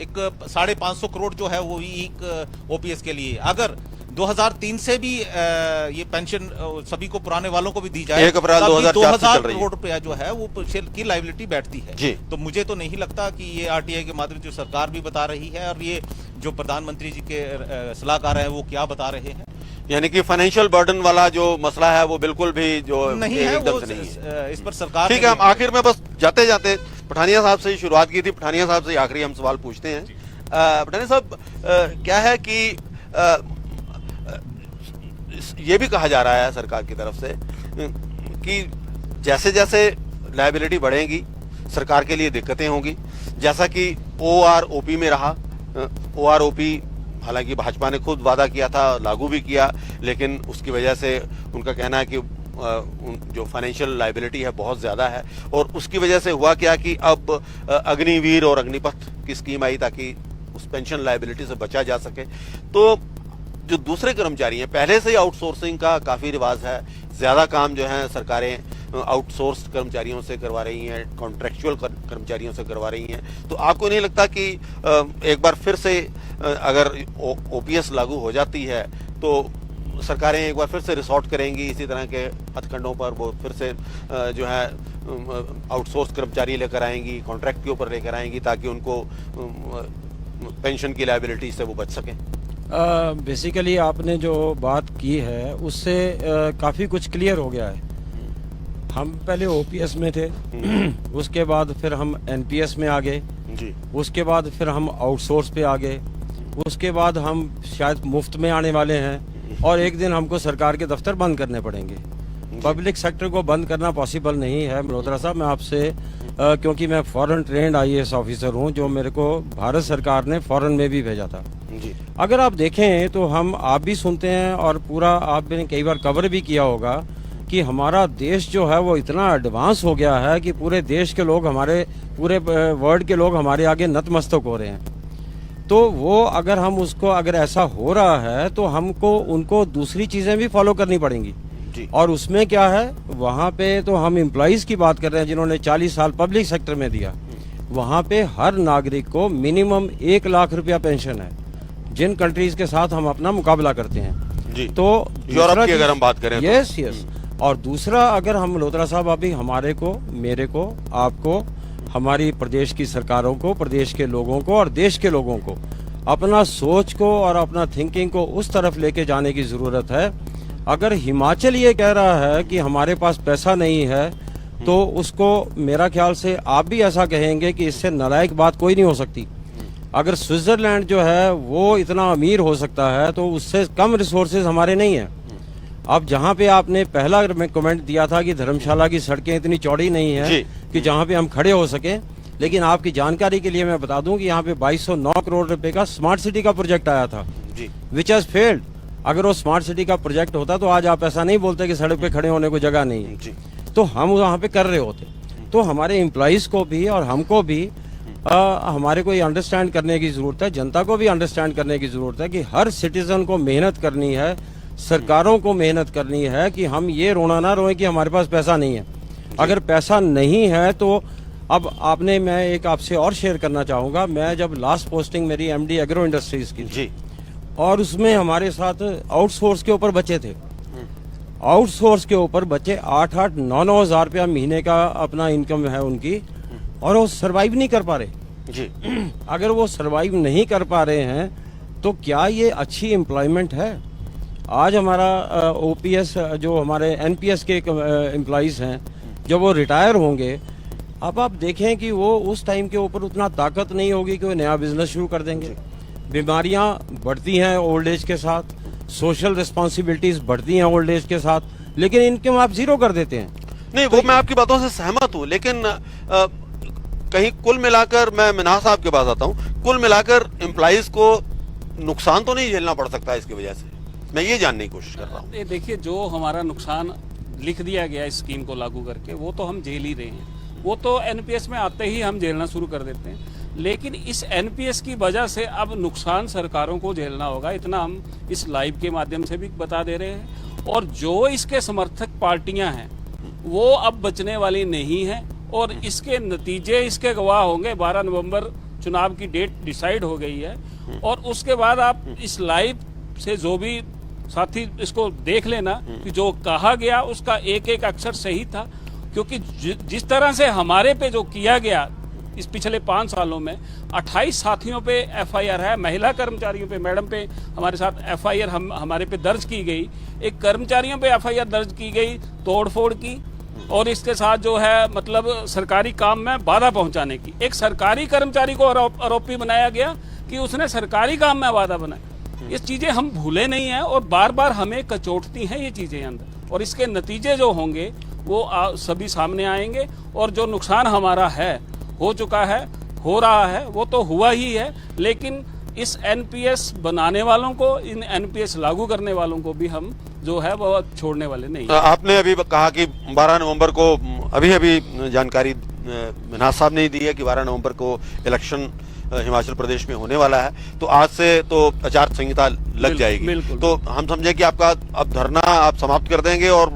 एक 550 करोड़ जो है वो एक ओपीएस के लिए। अगर 2003 से भी ये पेंशन सभी को पुराने वालों को भी दी जाए, 1 अप्रैल 2004 से चल रही है, करोड़ रुपया जो है वो की लायबिलिटी बैठती है जी। तो मुझे तो नहीं लगता कि ये आरटीआई के माध्यम से सरकार भी बता रही है और ये जो प्रधानमंत्री जी के सलाहकार हैं वो क्या बता रहे हैं, यानी कि फाइनेंशियल बर्डन वाला जो मसला है वो बिल्कुल भी जो नहीं है, एकदम वो से नहीं है। इस पर सरकार ठीक है, हम आखिर में बस जाते जाते पठानिया साहब से ही शुरुआत की थी, पठानिया साहब से आखिरी हम सवाल पूछते हैं। पठानिया साहब, क्या है कि ये भी कहा जा रहा है सरकार की तरफ से कि जैसे जैसे लायबिलिटी बढ़ेगी सरकार के लिए दिक्कतें होंगी, जैसा कि ओआरओपी में रहा। ओआरओपी हालांकि भाजपा ने खुद वादा किया था, लागू भी किया, लेकिन उसकी वजह से उनका कहना है कि जो फाइनेंशियल लायबिलिटी है बहुत ज़्यादा है, और उसकी वजह से हुआ क्या कि अब अग्निवीर और अग्निपथ की स्कीम आई ताकि उस पेंशन लायबिलिटी से बचा जा सके। तो जो दूसरे कर्मचारी हैं, पहले से ही आउटसोर्सिंग का काफ़ी रिवाज है, ज़्यादा काम जो है सरकारें आउटसोर्स कर्मचारियों से करवा रही हैं, कॉन्ट्रैक्चुअल कर्मचारियों से करवा रही हैं। तो आपको नहीं लगता कि एक बार फिर से अगर ओपीएस लागू हो जाती है तो सरकारें एक बार फिर से रिसोर्ट करेंगी इसी तरह के हथकंडों पर, वो फिर से जो है आउटसोर्स कर्मचारी लेकर आएंगी, कॉन्ट्रैक्ट के ऊपर लेकर आएंगी ताकि उनको पेंशन की लायबिलिटी से वो बच सकें? बेसिकली आपने जो बात की है उससे काफ़ी कुछ क्लियर हो गया है। हम पहले ओपीएस में थे, उसके बाद फिर हम एनपीएस में आ गए जी, उसके बाद फिर हम आउटसोर्स पे आ गए, उसके बाद हम शायद मुफ्त में आने वाले हैं, और एक दिन हमको सरकार के दफ्तर बंद करने पड़ेंगे। पब्लिक सेक्टर को बंद करना पॉसिबल नहीं है मल्होत्रा साहब। मैं आपसे क्योंकि मैं फॉरेन ट्रेंड आईएएस ऑफिसर हूं, जो मेरे को भारत सरकार ने फॉरेन में भी भेजा था जी। अगर आप देखें तो आप भी सुनते हैं और पूरा आपने कई बार कवर भी किया होगा कि हमारा देश जो है वो इतना एडवांस हो गया है कि पूरे देश के लोग, हमारे पूरे वर्ल्ड के लोग हमारे आगे नतमस्तक हो रहे हैं। तो वो अगर हम उसको अगर ऐसा हो रहा है तो हमको उनको दूसरी चीजें भी फॉलो करनी पड़ेंगी। जी। और उसमें क्या है, वहाँ पे तो हम एम्प्लॉइज की बात कर रहे हैं जिन्होंने 40 साल पब्लिक सेक्टर में दिया। वहाँ पे हर नागरिक को मिनिमम 1 लाख रुपया पेंशन है, जिन कंट्रीज के साथ हम अपना मुकाबला करते हैं। जी। तो यूरोप की अगर हम बात करें तो। Yes yes. और दूसरा, अगर हम मल्होत्रा साहब अभी हमारे को, मेरे को, आपको, हमारी प्रदेश की सरकारों को, प्रदेश के लोगों को और देश के लोगों को अपना सोच को और अपना थिंकिंग को उस तरफ लेके जाने की जरूरत है। अगर हिमाचल ये कह रहा है कि हमारे पास पैसा नहीं है, तो उसको मेरा ख्याल से आप भी ऐसा कहेंगे कि इससे नालायक बात कोई नहीं हो सकती। अगर स्विट्जरलैंड जो है वो इतना अमीर हो सकता है, तो उससे कम रिसोर्सेज हमारे नहीं है। अब जहाँ पे आपने पहला कमेंट दिया था कि धर्मशाला की सड़कें इतनी चौड़ी नहीं है कि जहाँ पे हम खड़े हो सके, लेकिन आपकी जानकारी के लिए मैं बता दूं कि यहाँ पे 2209 करोड़ रुपए का स्मार्ट सिटी का प्रोजेक्ट आया था, विच हैज फेल्ड। अगर वो स्मार्ट सिटी का प्रोजेक्ट होता तो आज आप ऐसा नहीं बोलते कि सड़क पे खड़े होने को जगह नहीं है। तो हम वहाँ पे कर रहे होते। तो हमारे एम्प्लॉइज को भी और हमको भी हमारे को ये अंडरस्टैंड करने की जरूरत है, जनता को भी अंडरस्टैंड करने की जरूरत है कि हर सिटीजन को मेहनत करनी है, सरकारों को मेहनत करनी है कि हम ये रोना ना रोए कि हमारे पास पैसा नहीं है। अगर पैसा नहीं है तो अब आपने, मैं एक आपसे और शेयर करना चाहूंगा, मैं जब लास्ट पोस्टिंग मेरी एमडी एग्रो इंडस्ट्रीज की जी, और उसमें हमारे साथ आउटसोर्स के ऊपर बच्चे थे। आउटसोर्स के ऊपर बच्चे 8-8, 9-9 हजार रुपया महीने का अपना इनकम है उनकी, और वो सरवाइव नहीं कर पा रहे जी। अगर वो सरवाइव नहीं कर पा रहे हैं तो क्या ये अच्छी एम्प्लॉयमेंट है? आज हमारा ओपीएस, जो हमारे एनपीएस के एम्प्लॉइज हैं, जब वो रिटायर होंगे, अब आप देखें कि वो उस टाइम के ऊपर उतना ताकत नहीं होगी कि वो नया बिजनेस शुरू कर देंगे। बीमारियां बढ़ती हैं ओल्ड एज के साथ, सोशल रिस्पॉन्सिबिलिटीज बढ़ती हैं ओल्ड एज के साथ, लेकिन इनकम आप जीरो कर देते हैं। नहीं, वो मैं आपकी बातों से सहमत हूँ, लेकिन कहीं कुल मिलाकर, मैं मिन्हाज साहब के पास आता हूँ, कुल मिलाकर एम्प्लॉइज को नुकसान तो नहीं झेलना पड़ सकता इसकी वजह से? मैं ये जानने की कोशिश कर रहा हूँ। देखिए, जो हमारा नुकसान लिख दिया गया इस स्कीम को लागू करके, वो तो हम झेल ही रहे हैं। वो तो एनपीएस में आते ही हम झेलना शुरू कर देते हैं, लेकिन इस एनपीएस की वजह से अब नुकसान सरकारों को झेलना होगा, इतना हम इस लाइव के माध्यम से भी बता दे रहे हैं। और जो इसके समर्थक पार्टियां हैं वो अब बचने वाली नहीं है, और इसके नतीजे, इसके गवाह होंगे। 12 नवंबर चुनाव की डेट डिसाइड हो गई है, और उसके बाद आप इस लाइव से जो भी साथी इसको देख लेना कि जो कहा गया उसका एक एक अक्षर सही था। क्योंकि जिस तरह से हमारे पे जो किया गया इस पिछले 5 सालों में, 28 साथियों पे एफआईआर है, महिला कर्मचारियों पे, मैडम पे हमारे साथ एफआईआर हमारे पे दर्ज की गई, एक कर्मचारियों पे एफआईआर दर्ज की गई तोड़फोड़ की, और इसके साथ जो है मतलब सरकारी काम में बाधा पहुंचाने की। एक सरकारी कर्मचारी को आरोपी बनाया गया कि उसने सरकारी काम में बाधा बनाई। ये चीजें हम भूले नहीं है, और बार बार हमें कचोटती हैं ये चीजें अंदर, और इसके नतीजे जो होंगे वो सभी सामने आएंगे। और जो नुकसान हमारा है, हो चुका है, हो रहा है, वो तो हुआ ही है, लेकिन इस एनपीएस बनाने वालों को, इन एनपीएस लागू करने वालों को भी हम जो है वो छोड़ने वाले नहीं। आपने अभी कहा कि 12 नवंबर को, अभी जानकारी मिन्हाज साहब ने दी है कि 12 नवंबर को इलेक्शन हिमाचल प्रदेश में होने वाला है, तो आज से तो आचार संहिता लग जाएगी। तो हम समझे कि आपका अब धरना आप समाप्त कर देंगे और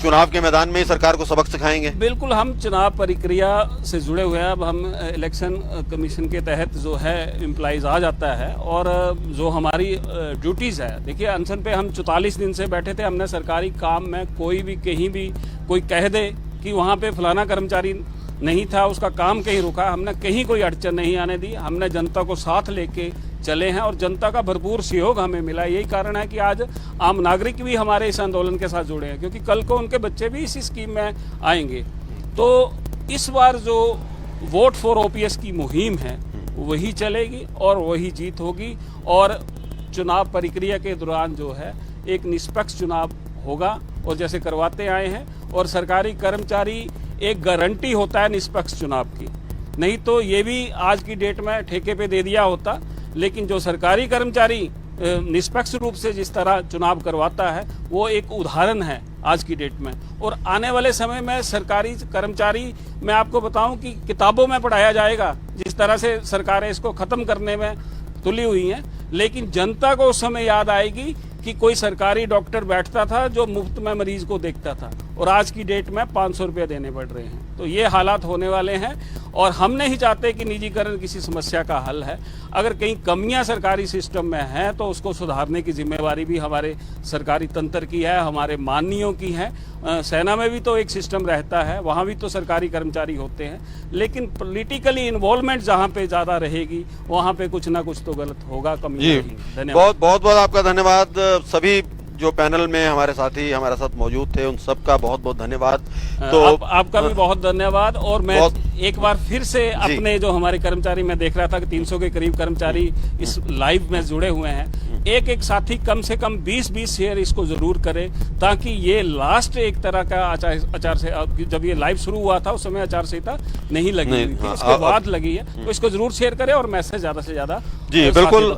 चुनाव के मैदान में ही सरकार को सबक सिखाएंगे? बिल्कुल, हम चुनाव प्रक्रिया से जुड़े हुए हैं। अब हम इलेक्शन कमीशन के तहत जो है एम्प्लॉइज आ जाता है, और जो हमारी ड्यूटीज है, देखिए अनशन पे हम 44 दिन से बैठे थे। हमने सरकारी काम में कोई भी कहीं भी कोई कह दे कि वहाँ पे फलाना कर्मचारी नहीं था, उसका काम कहीं रुका, हमने कहीं कोई अड़चन नहीं आने दी। हमने जनता को साथ लेके चले हैं, और जनता का भरपूर सहयोग हमें मिला। यही कारण है कि आज आम नागरिक भी हमारे इस आंदोलन के साथ जुड़े हैं, क्योंकि कल को उनके बच्चे भी इसी स्कीम में आएंगे। तो इस बार जो वोट फॉर ओपीएस की मुहिम है वही चलेगी और वही जीत होगी, और चुनाव प्रक्रिया के दौरान जो है एक निष्पक्ष चुनाव होगा, और जैसे करवाते आए हैं। और सरकारी कर्मचारी एक गारंटी होता है निष्पक्ष चुनाव की, नहीं तो ये भी आज की डेट में ठेके पे दे दिया होता। लेकिन जो सरकारी कर्मचारी निष्पक्ष रूप से जिस तरह चुनाव करवाता है, वो एक उदाहरण है आज की डेट में। और आने वाले समय में सरकारी कर्मचारी, मैं आपको बताऊं कि किताबों में पढ़ाया जाएगा जिस तरह से सरकारें इसको खत्म करने में तुली हुई हैं, लेकिन जनता को उस समय याद आएगी कि कोई सरकारी डॉक्टर बैठता था जो मुफ्त में मरीज को देखता था और आज की डेट में 500 रुपये देने पड़ रहे हैं। तो ये हालात होने वाले हैं और हम नहीं चाहते कि निजीकरण किसी समस्या का हल है। अगर कहीं कमियां सरकारी सिस्टम में हैं तो उसको सुधारने की जिम्मेवारी भी हमारे सरकारी तंत्र की है, हमारे माननीयों की है। सेना में भी तो एक सिस्टम रहता है, वहाँ भी तो सरकारी कर्मचारी होते हैं, लेकिन पॉलिटिकली इन्वॉल्वमेंट जहाँ पे ज़्यादा रहेगी वहाँ पे कुछ ना कुछ तो गलत होगा, कमी जी रहेगी। धन्यवाद। बहुत बहुत आपका धन्यवाद। सभी जो पैनल में हमारे साथी हमारे साथ मौजूद थे उन सबका बहुत बहुत धन्यवाद। तो आपका भी बहुत धन्यवाद। और मैं एक बार फिर से जी। अपने जो हमारे कर्मचारी, मैं देख रहा था कि 300 के करीब कर्मचारी इस लाइव में जुड़े हुए हैं, एक एक साथी कम से कम 20-20 शेयर इसको जरूर करें, ताकि ये लास्ट एक तरह का आचार से, जब ये लाइव शुरू हुआ था उस समय आचार संहिता नहीं लगी हुई थी, हाँ, उसके बाद लगी है, तो इसको जरूर शेयर करें और मैसेज ज्यादा से ज्यादा जी बिल्कुल।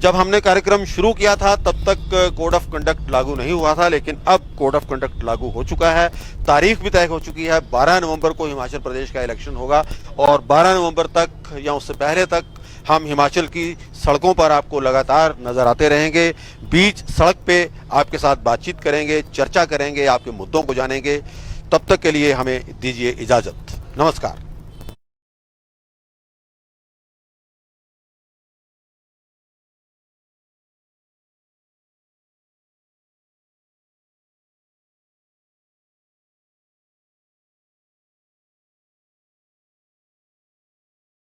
जब हमने कार्यक्रम शुरू किया था तब तक कोड ऑफ कंडक्ट लागू नहीं हुआ था, लेकिन अब कोड ऑफ कंडक्ट लागू हो चुका है, तारीख भी तय हो चुकी है। 12 नवंबर को हिमाचल प्रदेश का इलेक्शन होगा और 12 नवंबर तक या उससे पहले तक हम हिमाचल की सड़कों पर आपको लगातार नजर आते रहेंगे। बीच सड़क पे आपके साथ बातचीत करेंगे, चर्चा करेंगे, आपके मुद्दों को जानेंगे। तब तक के लिए हमें दीजिए इजाजत। नमस्कार।